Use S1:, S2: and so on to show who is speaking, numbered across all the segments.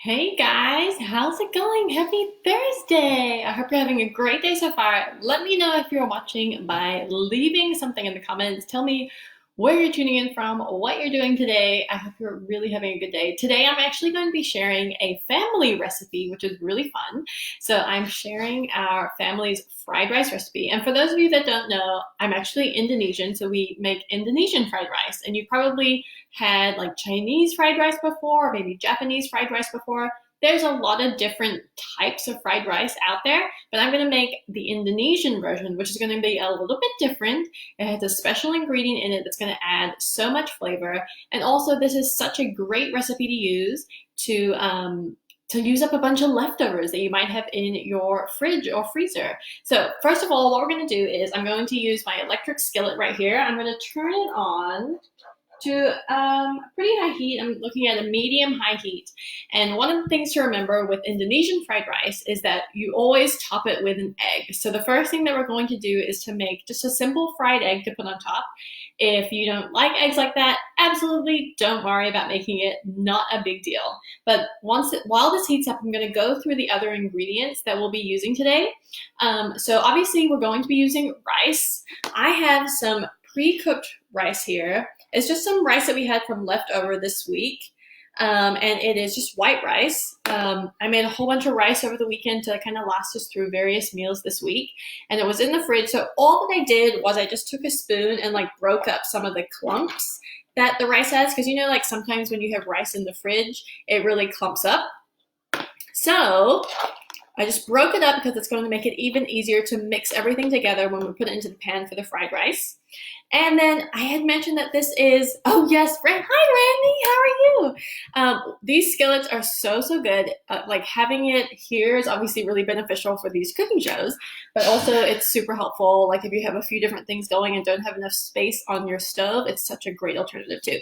S1: Hey guys, how's it going? Happy Thursday! I hope you're having a great day so far. Let me know if you're watching by leaving something in the comments. Tell me where you're tuning in from, what you're doing today. I hope you're really having a good day. Today I'm actually going to be sharing a family recipe, which is really fun. So I'm sharing our family's fried rice recipe. And for those of you that don't know, I'm actually Indonesian, so we make Indonesian fried rice. And you probably had like Chinese fried rice before, or maybe Japanese fried rice before. There's a lot of different types of fried rice out there, but I'm going to make the Indonesian version, which is going to be a little bit different. It has a special ingredient in it that's going to add so much flavor. And also, this is such a great recipe to use to use up a bunch of leftovers that you might have in your fridge or freezer. So first of all, what we're going to do is I'm going to use my electric skillet right here. I'm going to turn it on to pretty high heat. I'm looking at a medium high heat. And one of the things to remember with Indonesian fried rice is that you always top it with an egg. So the first thing that we're going to do is to make just a simple fried egg to put on top. If you don't like eggs like that, absolutely don't worry about making it, not a big deal. But while this heats up, I'm going to go through the other ingredients that we'll be using today. So obviously we're going to be using rice. I have some pre-cooked rice here. It's just some rice that we had from leftover this week. And it is just white rice. I made a whole bunch of rice over the weekend to kind of last us through various meals this week. And it was in the fridge. So all that I did was I just took a spoon and like broke up some of the clumps that the rice has. Because you know, like sometimes when you have rice in the fridge, it really clumps up. So I just broke it up because it's going to make it even easier to mix everything together when we put it into the pan for the fried rice. And then I had mentioned that this is, oh yes, hi Randy, how are you? These skillets are so good. Like having it here is obviously really beneficial for these cooking shows, but also it's super helpful. Like if you have a few different things going and don't have enough space on your stove, it's such a great alternative too.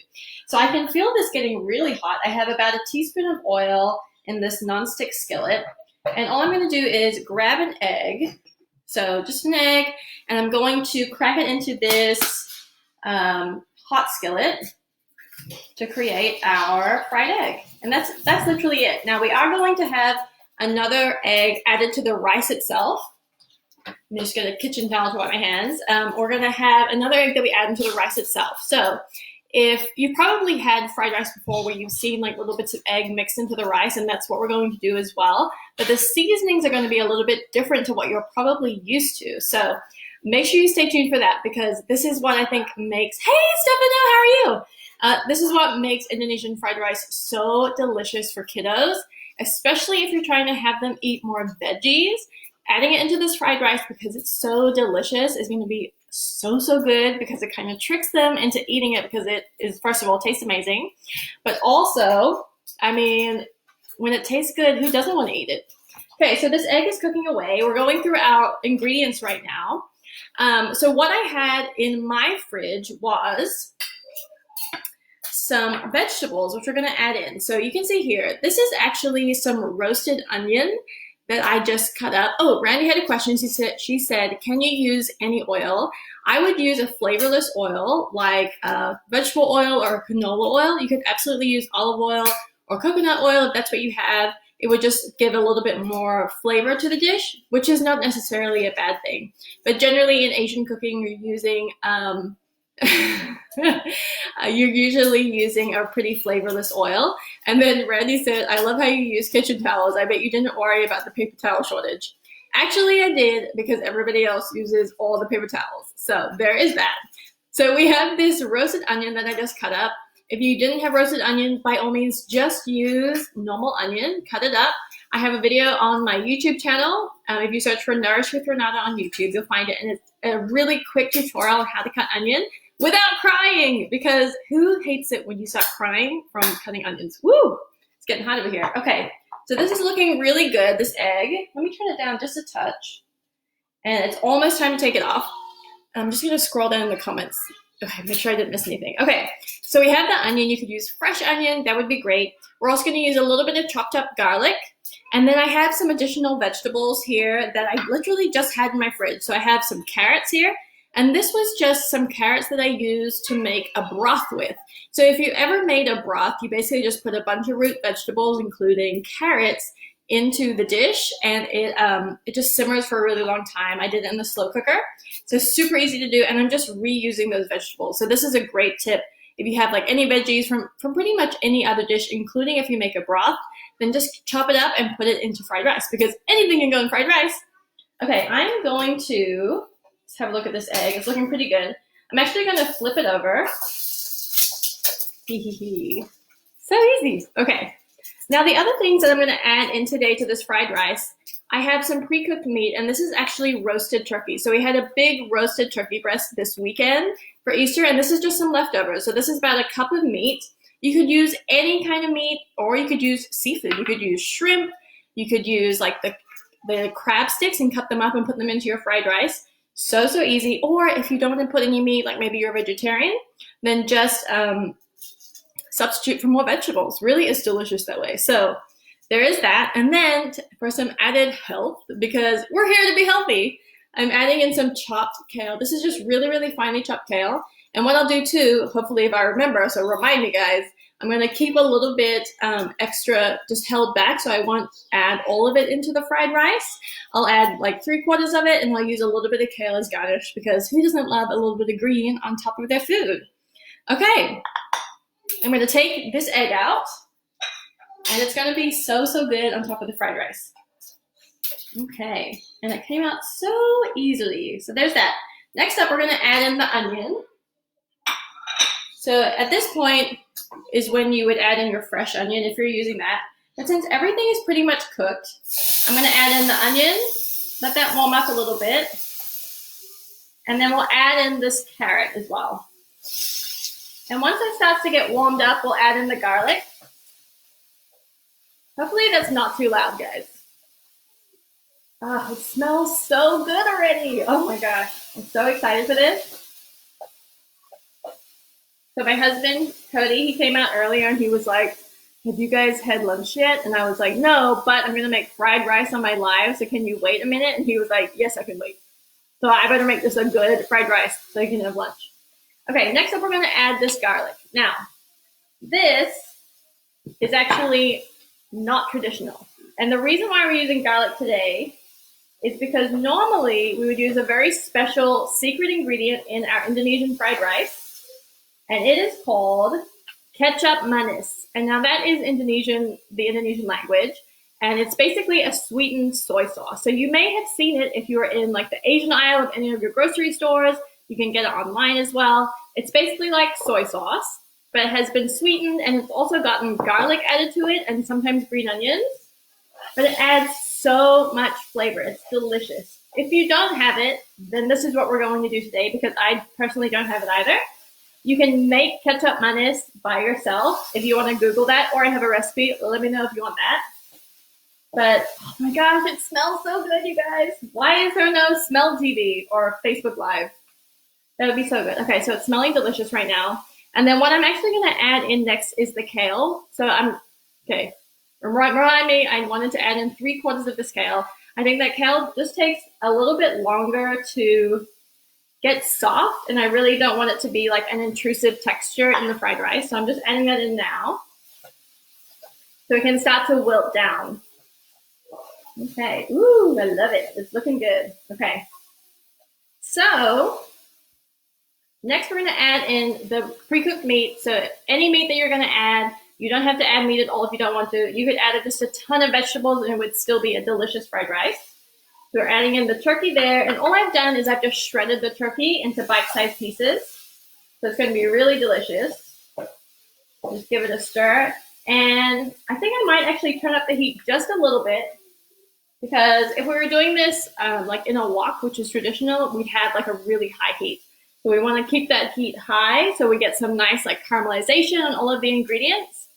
S1: So I can feel this getting really hot. I have about a teaspoon of oil in this nonstick skillet. And all I'm going to do is grab an egg, so just an egg, and I'm going to crack it into this hot skillet to create our fried egg. And that's literally it. Now we are going to have another egg added to the rice itself. I'm just going to kitchen towel to wipe my hands. We're going to have another egg that we add into the rice itself. So if you probably had fried rice before where you've seen like little bits of egg mixed into the rice, and that's what we're going to do as well. But the seasonings are going to be a little bit different to what you're probably used to. So make sure you stay tuned for that, because this is what I think makes, hey Stefano, how are you? This is what makes Indonesian fried rice so delicious for kiddos, especially if you're trying to have them eat more veggies. Adding it into this fried rice because it's so delicious is going to be so good, because it kind of tricks them into eating it, because it is, first of all, tastes amazing, but also, I mean, when it tastes good, who doesn't want to eat it? Okay, so this egg is cooking away. We're going through our ingredients right now. So what I had in my fridge was some vegetables, which we're going to add in. So you can see here, this is actually some roasted onion that I just cut up. Oh, Randy had a question. She said, can you use any oil? I would use a flavorless oil like vegetable oil or canola oil. You could absolutely use olive oil or coconut oil if that's what you have. It would just give a little bit more flavor to the dish, which is not necessarily a bad thing. But generally in Asian cooking, you're using you're usually using a pretty flavorless oil. And then Randy said, I love how you use kitchen towels. I bet you didn't worry about the paper towel shortage. Actually, I did, because everybody else uses all the paper towels. So there is that. So we have this roasted onion that I just cut up. If you didn't have roasted onion, by all means, just use normal onion, cut it up. I have a video on my YouTube channel. If you search for Nourish with Renata on YouTube, you'll find it. And it's a really quick tutorial on how to cut onion without crying, because who hates it when you start crying from cutting onions? Woo! It's getting hot over here. Okay, so this is looking really good, this egg. Let me turn it down just a touch. And it's almost time to take it off. I'm just going to scroll down in the comments. Okay, make sure I didn't miss anything. Okay, so we have the onion. You could use fresh onion. That would be great. We're also going to use a little bit of chopped up garlic. And then I have some additional vegetables here that I literally just had in my fridge. So I have some carrots here. And this was just some carrots that I used to make a broth with. So if you ever made a broth, you basically just put a bunch of root vegetables, including carrots, into the dish, and it just simmers for a really long time. I did it in the slow cooker. So super easy to do, and I'm just reusing those vegetables. So this is a great tip. If you have like any veggies from pretty much any other dish, including if you make a broth, then just chop it up and put it into fried rice, because anything can go in fried rice. Okay, I'm going to let's have a look at this egg. It's looking pretty good. I'm actually going to flip it over. So easy. Okay. Now the other things that I'm going to add in today to this fried rice, I have some pre-cooked meat, and this is actually roasted turkey. So we had a big roasted turkey breast this weekend for Easter, and this is just some leftovers. So this is about a cup of meat. You could use any kind of meat, or you could use seafood. You could use shrimp. You could use like the crab sticks and cut them up and put them into your fried rice. So easy. Or if you don't want to put any meat, like maybe you're a vegetarian, then just substitute for more vegetables. Really is delicious that way. So there is that. And then for some added health, because we're here to be healthy, I'm adding in some chopped kale. This is just really, really finely chopped kale. And what I'll do too, hopefully if I remember, so remind me guys, I'm going to keep a little bit extra just held back, so I won't add all of it into the fried rice. I'll add like 3/4 of it, and I'll use a little bit of kale as garnish, because who doesn't love a little bit of green on top of their food? Okay, I'm going to take this egg out, and it's going to be so good on top of the fried rice. Okay, and it came out so easily. So there's that. Next up, we're going to add in the onion. So at this point is when you would add in your fresh onion if you're using that. But since everything is pretty much cooked, I'm going to add in the onion, let that warm up a little bit, and then we'll add in this carrot as well. And once it starts to get warmed up, we'll add in the garlic. Hopefully that's not too loud, guys. Oh, it smells so good already. Oh my gosh, I'm so excited for this. So my husband, Cody, he came out earlier and he was like, have you guys had lunch yet? And I was like, no, but I'm going to make fried rice on my live, so can you wait a minute? And he was like, yes, I can wait. So I better make this a good fried rice so you can have lunch. Okay, next up we're going to add this garlic. Now, this is actually not traditional. And the reason why we're using garlic today is because normally we would use a very special secret ingredient in our Indonesian fried rice, and it is called kecap manis. And now that is Indonesian, the Indonesian language, and it's basically a sweetened soy sauce. So you may have seen it if you were in like the Asian aisle of any of your grocery stores. You can get it online as well. It's basically like soy sauce, but it has been sweetened, and it's also gotten garlic added to it and sometimes green onions. But it adds so much flavor. It's delicious. If you don't have it, then this is what we're going to do today, because I personally don't have it either. You can make kecap manis by yourself if you want to Google that, or I have a recipe. Let me know if you want that. But oh my gosh, it smells so good, you guys. Why is there no smell TV or Facebook Live? That would be so good. Okay, so it's smelling delicious right now. And then what I'm actually going to add in next is the kale. So remind me, I wanted to add in 3/4 of this kale. I think that kale just takes a little bit longer to get soft, and I really don't want it to be like an intrusive texture in the fried rice. So I'm just adding that in now, so it can start to wilt down. Okay, ooh, I love it. It's looking good. Okay, so next we're gonna add in the pre-cooked meat. So any meat that you're gonna add, you don't have to add meat at all if you don't want to. You could add just a ton of vegetables and it would still be a delicious fried rice. So we're adding in the turkey there, and all I've done is I've just shredded the turkey into bite-sized pieces. So it's going to be really delicious. Just give it a stir. And I think I might actually turn up the heat just a little bit, because if we were doing this like in a wok, which is traditional, we'd have like a really high heat. So we want to keep that heat high so we get some nice like caramelization on all of the ingredients.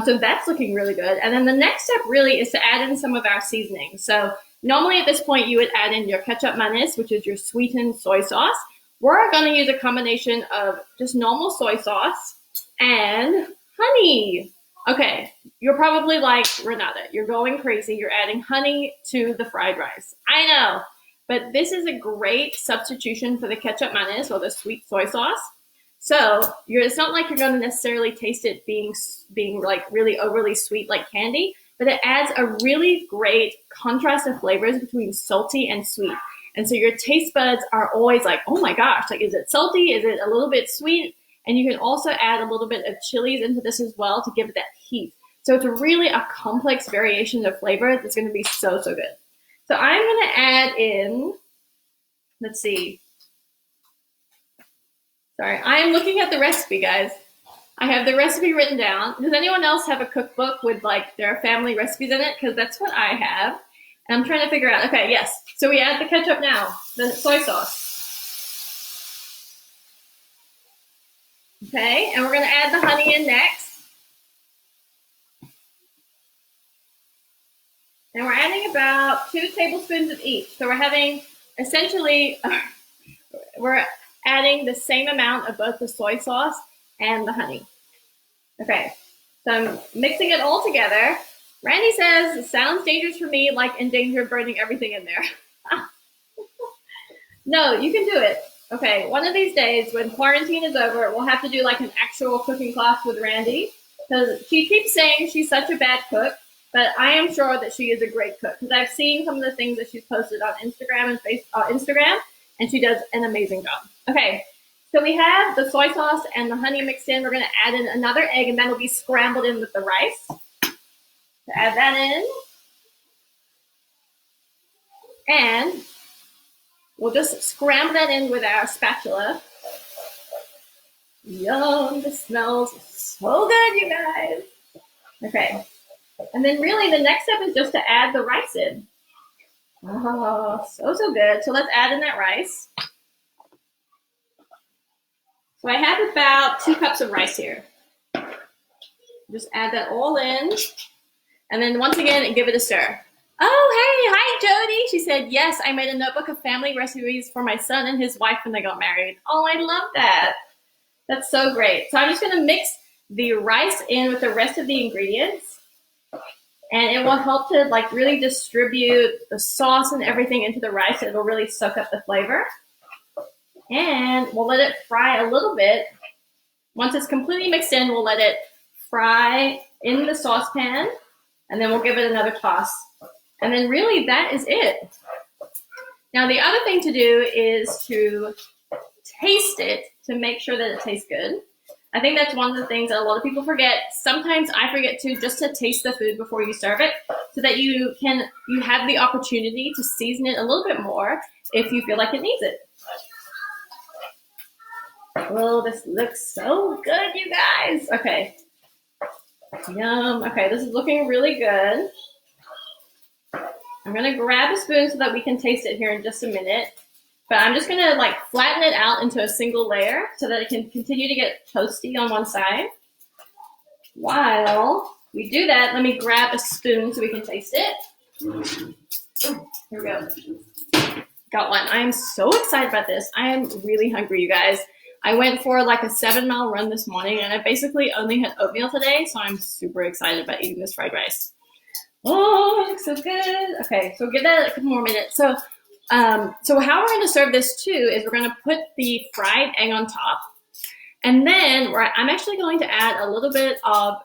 S1: So that's looking really good. And then the next step really is to add in some of our seasonings. So normally at this point, you would add in your kecap manis, which is your sweetened soy sauce. We're going to use a combination of just normal soy sauce and honey. Okay, you're probably like, Renata, you're going crazy. You're adding honey to the fried rice. I know, but this is a great substitution for the ketchup mayonnaise or the sweet soy sauce. So it's not like you're going to necessarily taste it being like really overly sweet like candy, but it adds a really great contrast of flavors between salty and sweet. And so your taste buds are always like, oh my gosh, like, is it salty? Is it a little bit sweet? And you can also add a little bit of chilies into this as well to give it that heat. So it's really a complex variation of flavor that's going to be so, so good. So I'm going to add in, let's see. Sorry, I'm looking at the recipe, guys. I have the recipe written down. Does anyone else have a cookbook with like their family recipes in it? Because that's what I have. And I'm trying to figure out, okay, yes. So we add the ketchup now, the soy sauce. Okay, and we're going to add the honey in next. And we're adding about 2 tablespoons of each. So we're having essentially, we're adding the same amount of both the soy sauce and the honey. Okay, so I'm mixing it all together. Randy says, it sounds dangerous for me, like in danger of burning everything in there. No, you can do it. Okay, one of these days when quarantine is over, we'll have to do like an actual cooking class with Randy, because she keeps saying she's such a bad cook, but I am sure that she is a great cook, because I've seen some of the things that she's posted on Instagram and Instagram, and she does an amazing job. Okay, so we have the soy sauce and the honey mixed in. We're going to add in another egg, and that'll be scrambled in with the rice. So add that in. And we'll just scramble that in with our spatula. Yum, this smells so good, you guys. Okay, and then really the next step is just to add the rice in. Oh, so, so good. So let's add in that rice. So I have about 2 cups of rice here. Just add that all in. And then once again, give it a stir. Oh, hey, hi, Jody. She said, yes, I made a notebook of family recipes for my son and his wife when they got married. Oh, I love that. That's so great. So I'm just going to mix the rice in with the rest of the ingredients. And it will help to like really distribute the sauce and everything into the rice. It'll really soak up the flavor. And we'll let it fry a little bit. Once it's completely mixed in, we'll let it fry in the saucepan. And then we'll give it another toss. And then really that is it. Now the other thing to do is to taste it to make sure that it tastes good. I think that's one of the things that a lot of people forget. Sometimes I forget to just to taste the food before you serve it so that you have the opportunity to season it a little bit more if you feel like it needs it. Oh, this looks so good, you guys. Okay. Yum. Okay, this is looking really good. I'm going to grab a spoon so that we can taste it here in just a minute. But I'm just going to like flatten it out into a single layer so that it can continue to get toasty on one side. While we do that, let me grab a spoon so we can taste it. Here we go. Got one. I am so excited about this. I am really hungry, you guys. I went for like a 7-mile run this morning, and I basically only had oatmeal today, so I'm super excited about eating this fried rice. Oh, it looks so good. Okay, so give that a couple more minutes. So how we're going to serve this too is we're going to put the fried egg on top, and then I'm actually going to add a little bit of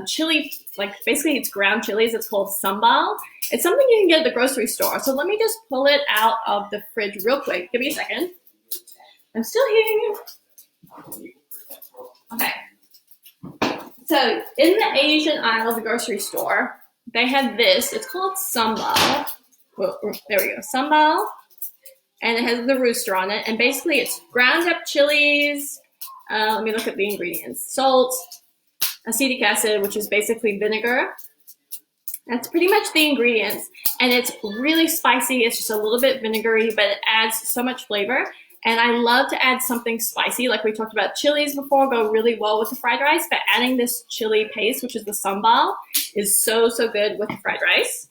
S1: chili, like basically it's ground chilies. It's called sambal. It's something you can get at the grocery store. So let me just pull it out of the fridge real quick. Give me a second. I'm still here. Okay. So in the Asian aisle of the grocery store, they have this. It's called sambal. Well, there we go. Sambal. And it has the rooster on it. And basically it's ground up chilies. Let me look at the ingredients. Salt, acetic acid, which is basically vinegar. That's pretty much the ingredients. And it's really spicy. It's just a little bit vinegary, but it adds so much flavor. And I love to add something spicy, like we talked about chilies before, go really well with the fried rice, but adding this chili paste, which is the sambal, is so, so good with the fried rice.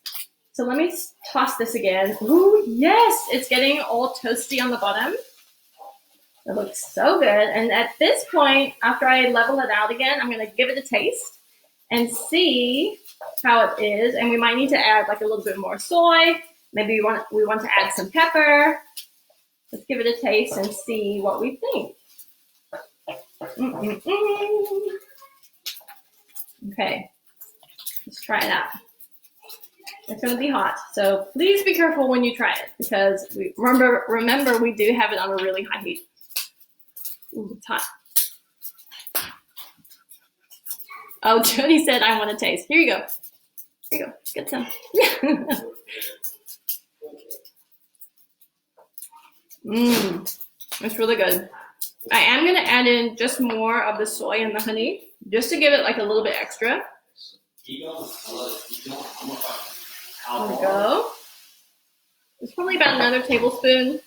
S1: So let me toss this again. Ooh, yes, it's getting all toasty on the bottom. It looks so good. And at this point, after I level it out again, I'm going to give it a taste and see how it is. And we might need to add like a little bit more soy Maybe we want to add some pepper. Let's give it a taste and see what we think. Okay, let's try it out. It's going to be hot, so please be careful when you try it because remember we do have it on a really high heat. Ooh, it's hot. Oh, Jody said I want to taste. Here you go. Here you go. Get some. It's really good. I am going to add in just more of the soy and the honey just to give it like a little bit extra. There we go. It's probably about another tablespoon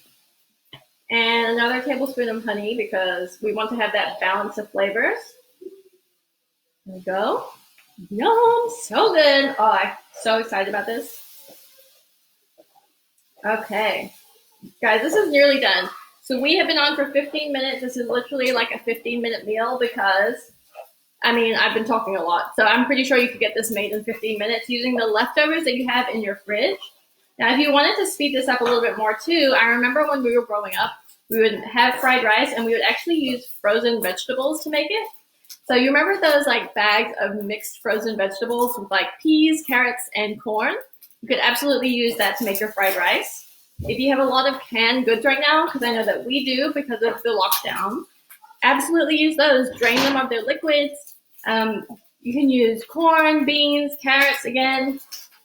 S1: and another tablespoon of honey because we want to have that balance of flavors. There we go. Yum, so good. Oh, I'm so excited about this. Okay, guys, this is nearly done. So we have been on for 15 minutes. This is literally like a 15-minute meal because I've been talking a lot, so I'm pretty sure you could get this made in 15 minutes using the leftovers that you have in your fridge. Now, if you wanted to speed this up a little bit more too, I remember when we were growing up, we would have fried rice and we would actually use frozen vegetables to make it. So you remember those like bags of mixed frozen vegetables with like peas, carrots, and corn? You could absolutely use that to make your fried rice. If you have a lot of canned goods right now, because I know that we do because of the lockdown, absolutely use those. Drain them of their liquids. You can use corn, beans, carrots. Again,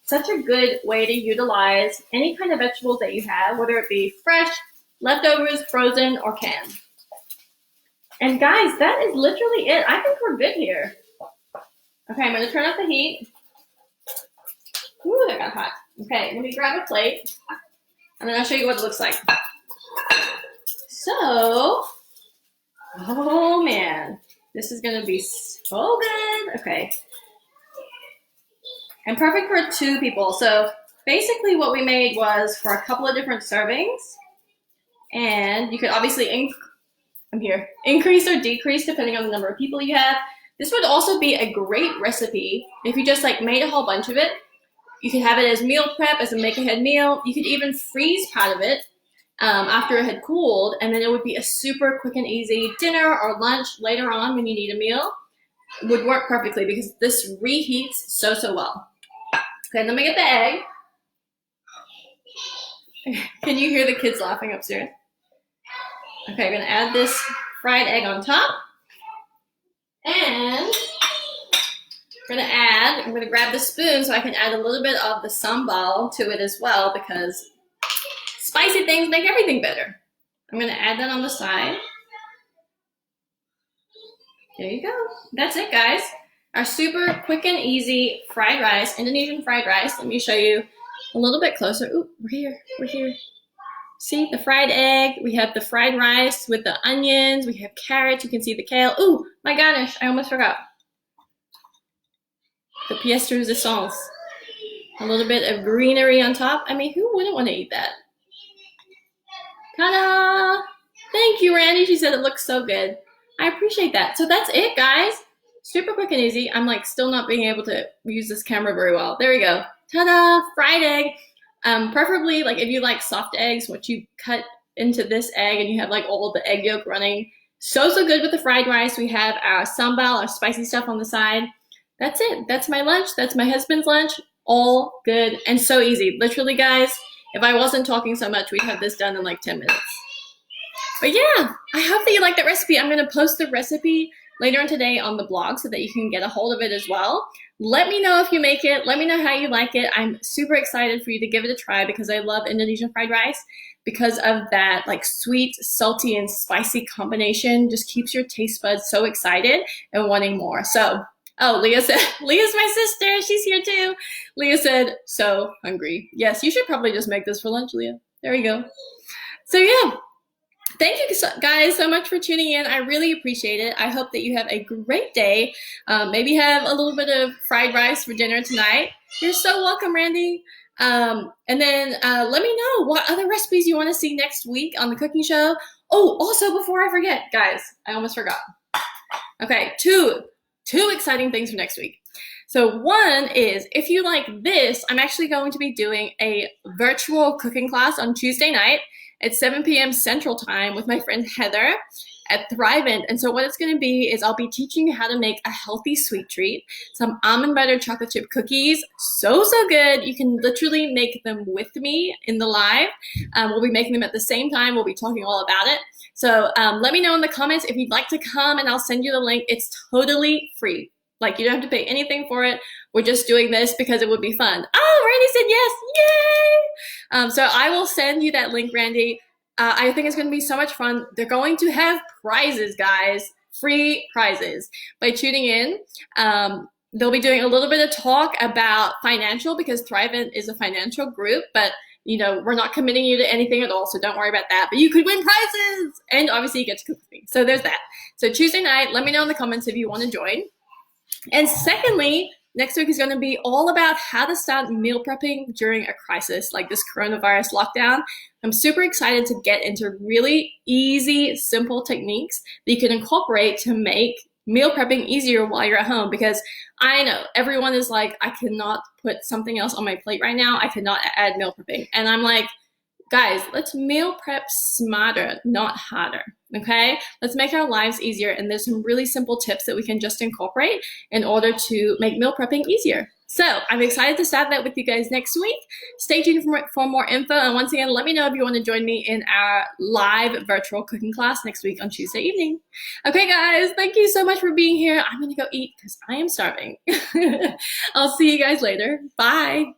S1: such a good way to utilize any kind of vegetables that you have, whether it be fresh, leftovers, frozen, or canned. And guys, that is literally it. I think we're good here. Okay, I'm going to turn up the heat. Ooh, that got hot. Okay, let me grab a plate, and then I'll show you what it looks like. So, oh man. This is going to be so good. Okay. And perfect for 2 people. So basically what we made was for a couple of different servings. And you could obviously increase or decrease depending on the number of people you have. This would also be a great recipe if you just like made a whole bunch of it. You could have it as meal prep, as a make-ahead meal. You could even freeze part of it after it had cooled, and then it would be a super quick and easy dinner or lunch later on when you need a meal. It would work perfectly because this reheats so well. Okay, let me get the egg. Can you hear the kids laughing upstairs? Okay, I'm gonna add this fried egg on top. And I'm gonna grab the spoon so I can add a little bit of the sambal to it as well because spicy things make everything better. I'm gonna add that on the side. There you go. That's it, guys. Our super quick and easy fried rice, Indonesian fried rice. Let me show you a little bit closer. Ooh, we're here. See the fried egg. We have the fried rice with the onions. We have carrots. You can see the kale. Ooh, my gosh, I almost forgot. The pièce de résistance. A little bit of greenery on top. Who wouldn't want to eat that? Ta-da! Thank you, Randy. She said it looks so good. I appreciate that. So that's it, guys. Super quick and easy. I'm like still not being able to use this camera very well. There we go. Ta-da! Fried egg. Preferably like if you like soft eggs, what you cut into this egg and you have like all the egg yolk running. So good with the fried rice. We have our sambal, our spicy stuff on the side. That's it. That's my lunch. That's my husband's lunch. All good and so easy. Literally, guys, if I wasn't talking so much, we'd have this done in like 10 minutes. But yeah, I hope that you like that recipe. I'm going to post the recipe later on today on the blog so that you can get a hold of it as well. Let me know if you make it. Let me know how you like it. I'm super excited for you to give it a try because I love Indonesian fried rice because of that like sweet, salty, and spicy combination. Just keeps your taste buds so excited and wanting more. So, oh, Leah said, Leah's my sister. She's here too. Leah said, so hungry. Yes, you should probably just make this for lunch, Leah. There you go. So yeah. Thank you guys so much for tuning in. I really appreciate it. I hope that you have a great day. Maybe have a little bit of fried rice for dinner tonight. You're so welcome, Randy. And then let me know what other recipes you want to see next week on the cooking show. Oh, also before I forget, guys, I almost forgot. Okay, two exciting things for next week. So one is, if you like this, I'm actually going to be doing a virtual cooking class on Tuesday night at 7 p.m. Central Time with my friend Heather at Thrivent. And so what it's going to be is I'll be teaching you how to make a healthy sweet treat, some almond butter chocolate chip cookies. So good. You can literally make them with me in the live. We'll be making them at the same time. We'll be talking all about it. So let me know in the comments if you'd like to come, and I'll send you the link. It's totally free. Like, you don't have to pay anything for it. We're just doing this because it would be fun. Oh, Randy said yes. Yay! So I will send you that link, Randy. I think it's going to be so much fun. They're going to have prizes, guys. Free prizes. By tuning in, they'll be doing a little bit of talk about financial, because Thrivent is a financial group, but we're not committing you to anything at all, so don't worry about that. But you could win prizes, and obviously you get to cook with me. So there's that. So Tuesday night, let me know in the comments if you want to join. And secondly, next week is going to be all about how to start meal prepping during a crisis like this coronavirus lockdown. I'm super excited to get into really easy, simple techniques that you can incorporate to make meal prepping easier while you're at home, because I know everyone is like, I cannot put something else on my plate right now. I cannot add meal prepping. And I'm like, guys, let's meal prep smarter, not harder, okay? Let's make our lives easier, and there's some really simple tips that we can just incorporate in order to make meal prepping easier. So I'm excited to start that with you guys next week. Stay tuned for more info, and once again, let me know if you want to join me in our live virtual cooking class next week on Tuesday evening. Okay, guys, thank you so much for being here. I'm gonna go eat because I am starving. I'll see you guys later. Bye.